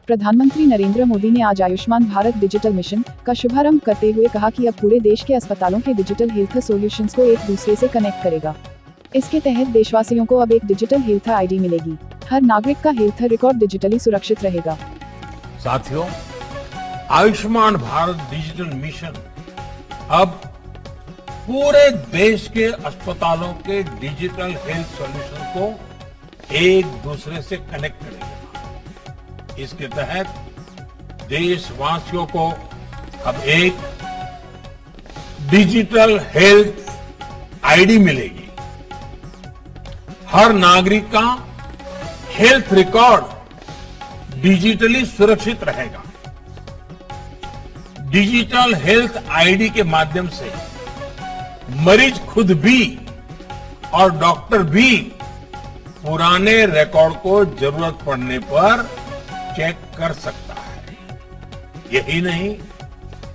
प्रधानमंत्री नरेंद्र मोदी ने आज आयुष्मान भारत डिजिटल मिशन का शुभारंभ करते हुए कहा कि अब पूरे देश के अस्पतालों के डिजिटल हेल्थ सॉल्यूशंस को एक दूसरे से कनेक्ट करेगा। इसके तहत देशवासियों को अब एक डिजिटल हेल्थ आईडी मिलेगी। हर नागरिक का हेल्थ रिकॉर्ड डिजिटली सुरक्षित रहेगा। साथियों, आयुष्मान भारत डिजिटल मिशन अब पूरे देश के अस्पतालों के डिजिटल हेल्थ सॉल्यूशन को एक दूसरे से कनेक्ट करेगा। इसके तहत देशवासियों को अब एक डिजिटल हेल्थ आईडी मिलेगी। हर नागरिक का हेल्थ रिकॉर्ड डिजिटली सुरक्षित रहेगा। डिजिटल हेल्थ आईडी के माध्यम से मरीज खुद भी और डॉक्टर भी पुराने रिकॉर्ड को जरूरत पड़ने पर चेक कर सकता है। यही नहीं,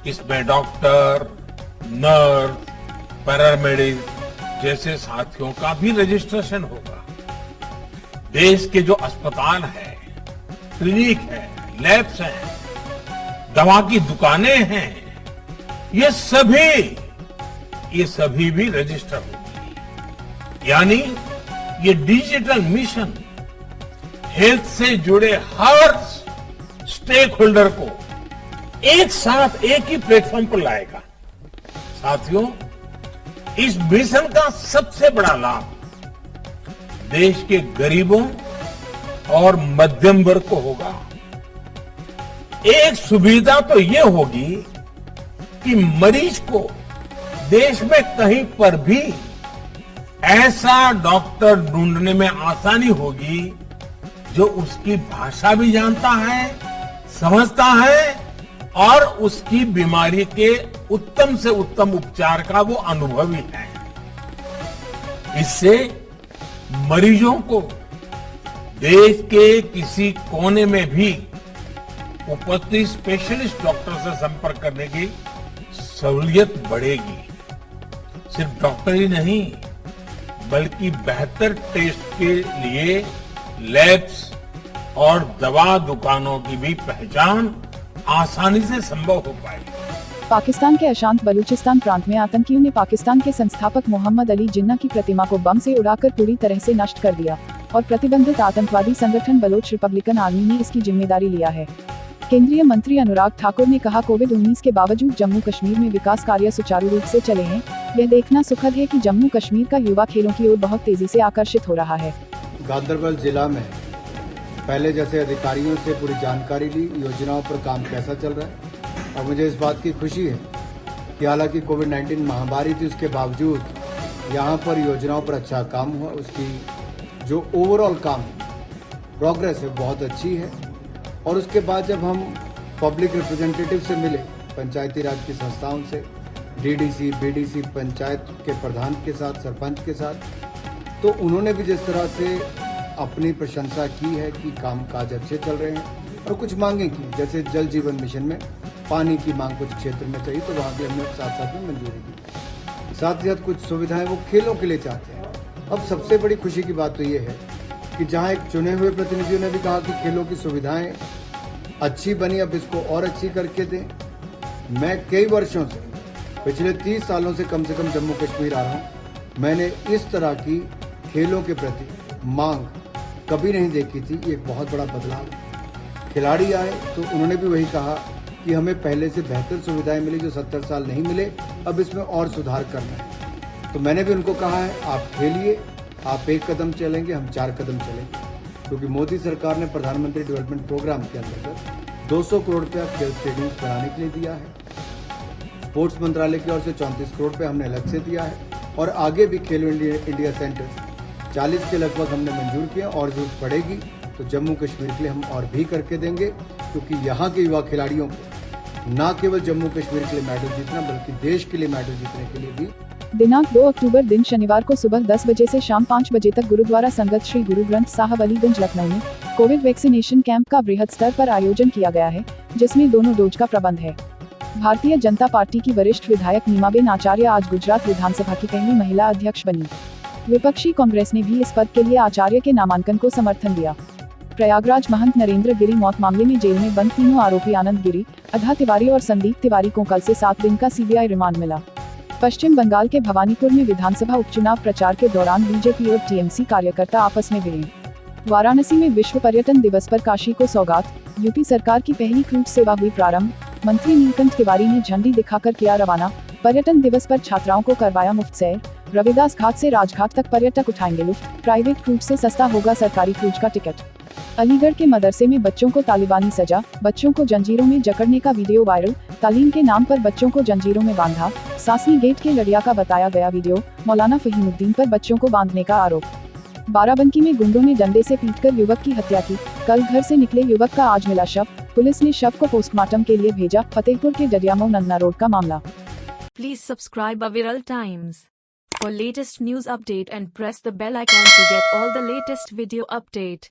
इसमें डॉक्टर, नर्स, पैरामेडिक जैसे साथियों का भी रजिस्ट्रेशन होगा। देश के जो अस्पताल है, क्लिनिक है, लैब्स हैं, दवा की दुकानें हैं, ये सभी भी रजिस्टर होंगी। यानी ये डिजिटल मिशन हेल्थ से जुड़े हर स्टेक होल्डर को एक साथ एक ही प्लेटफॉर्म पर लाएगा। साथियों, इस मिशन का सबसे बड़ा लाभ देश के गरीबों और मध्यम वर्ग को होगा। एक सुविधा तो यह होगी कि मरीज को देश में कहीं पर भी ऐसा डॉक्टर ढूंढने में आसानी होगी जो उसकी भाषा भी जानता है, समझता है और उसकी बीमारी के उत्तम से उत्तम उपचार का वो अनुभवी है। इससे मरीजों को देश के किसी कोने में भी उपस्थित स्पेशलिस्ट डॉक्टर से संपर्क करने की सहूलियत बढ़ेगी। सिर्फ डॉक्टर ही नहीं, बल्कि बेहतर टेस्ट के लिए लैब्स और दवा दुकानों की भी पहचान आसानी से संभव हो पाएगी। पाकिस्तान के अशांत बलूचिस्तान प्रांत में आतंकियों ने पाकिस्तान के संस्थापक मोहम्मद अली जिन्ना की प्रतिमा को बम से उड़ाकर पूरी तरह से नष्ट कर दिया और प्रतिबंधित आतंकवादी संगठन बलोच रिपब्लिकन आर्मी ने इसकी जिम्मेदारी लिया है। केंद्रीय मंत्री अनुराग ठाकुर ने कहा, कोविड-19 के बावजूद जम्मू कश्मीर में विकास कार्य सुचारू रूप से चले हैं। यह देखना सुखद है कि जम्मू कश्मीर का युवा खेलों की ओर बहुत तेजी से आकर्षित हो रहा है। गांधरबल जिला में पहले जैसे अधिकारियों से पूरी जानकारी ली, योजनाओं पर काम कैसा चल रहा है, और मुझे इस बात की खुशी है कि हालांकि कोविड-19 महामारी थी, उसके बावजूद यहाँ पर योजनाओं पर अच्छा काम हुआ। उसकी जो ओवरऑल काम प्रोग्रेस है बहुत अच्छी है। और उसके बाद जब हम पब्लिक रिप्रेजेंटेटिव से मिले, पंचायती राज की संस्थाओं से, डीडीसी, बीडीसी, पंचायत के प्रधान के साथ, सरपंच के साथ, तो उन्होंने भी जिस तरह से अपनी प्रशंसा की है कि कामकाज अच्छे चल रहे हैं और कुछ मांगे की, जैसे जल जीवन मिशन में पानी की मांग कुछ क्षेत्र में चाहिए तो वहाँ भी हमने साथ साथ में मंजूरी दी। साथ ही साथ कुछ सुविधाएं वो खेलों के लिए चाहते हैं। अब सबसे बड़ी खुशी की बात तो ये है कि जहाँ एक चुने हुए प्रतिनिधियों ने भी कहा कि खेलों की सुविधाएं अच्छी बनी, अब इसको और अच्छी करके दें। मैं कई वर्षों से, पिछले 30 सालों से कम जम्मू कश्मीर आ रहा हूँ। मैंने इस तरह की खेलों के प्रति मांग कभी नहीं देखी थी। ये एक बहुत बड़ा बदलाव। खिलाड़ी आए तो उन्होंने भी वही कहा कि हमें पहले से बेहतर सुविधाएं मिली जो 70 साल नहीं मिले, अब इसमें और सुधार करना है। तो मैंने भी उनको कहा है, आप खेलिए, आप 1 कदम चलेंगे, हम 4 कदम चलेंगे। क्योंकि मोदी सरकार ने प्रधानमंत्री डेवलपमेंट प्रोग्राम के अंतर्गत 200 करोड़ रुपया खेल स्टेडियम बनाने के लिए दिया है। स्पोर्ट्स मंत्रालय की ओर से 34 करोड़ रुपया हमने अलग से दिया है और आगे भी खेलो इंडिया सेंटर 40 के लगभग हमने मंजूर किया और जरूरत पड़ेगी तो जम्मू कश्मीर के लिए हम और भी करके देंगे, क्योंकि यहाँ के युवा खिलाड़ियों को न केवल जम्मू कश्मीर के लिए मेडल जीतना बल्कि देश के लिए मेडल जीतने के लिए भी। दिनांक 2 अक्टूबर दिन शनिवार को सुबह 10 बजे से शाम 5 बजे तक गुरुद्वारा संगत श्री गुरु ग्रंथ साहब अलीगंज लखनऊ में कोविड वैक्सीनेशन कैंप का बृहद स्तर पर आयोजन किया गया है, जिसमें दोनों डोज का प्रबंध है। भारतीय जनता पार्टी की वरिष्ठ विधायक नीमाबेन आचार्य आज गुजरात विधानसभा की पहली महिला अध्यक्ष बनी। विपक्षी कांग्रेस ने भी इस पद के लिए आचार्य के नामांकन को समर्थन दिया। प्रयागराज महंत नरेंद्र गिरी मौत मामले में जेल में बंद तीनों आरोपी आनंद गिरी, अधा तिवारी और संदीप तिवारी को कल से 7 दिन का सीबीआई रिमांड मिला। पश्चिम बंगाल के भवानीपुर में विधानसभा उपचुनाव प्रचार के दौरान बीजेपी और टीएमसी कार्यकर्ता आपस में भिड़े। वाराणसी में विश्व पर्यटन दिवस पर काशी को सौगात, यूपी सरकार की पहली क्रूज सेवा हुई प्रारंभ। मंत्री नीलकंठ तिवारी ने झंडी दिखाकर किया रवाना। पर्यटन दिवस पर छात्राओं को करवाया मुफ्त सैर। रविदास घाट से राजघाट तक पर्यटक उठाएंगे लुत्फ। प्राइवेट क्रूज से सस्ता होगा सरकारी क्रूज का टिकट। अलीगढ़ के मदरसे में बच्चों को तालिबानी सजा, बच्चों को जंजीरों में जकड़ने का वीडियो वायरल। तालीम के नाम पर बच्चों को जंजीरों में बांधा। सासनी गेट के लड़िया का बताया गया वीडियो। मौलाना फहीमुद्दीन पर बच्चों को बांधने का आरोप। बाराबंकी में गुंडों ने डंडे से पीटकर युवक की हत्या की। कल घर से निकले युवक का आज मिला शव। पुलिस ने शव को पोस्टमार्टम के लिए भेजा। फतेहपुर के डडियामऊ नन्ना रोड का मामला। Please subscribe Aviral Times for latest news update and press the bell icon to get all the latest video update.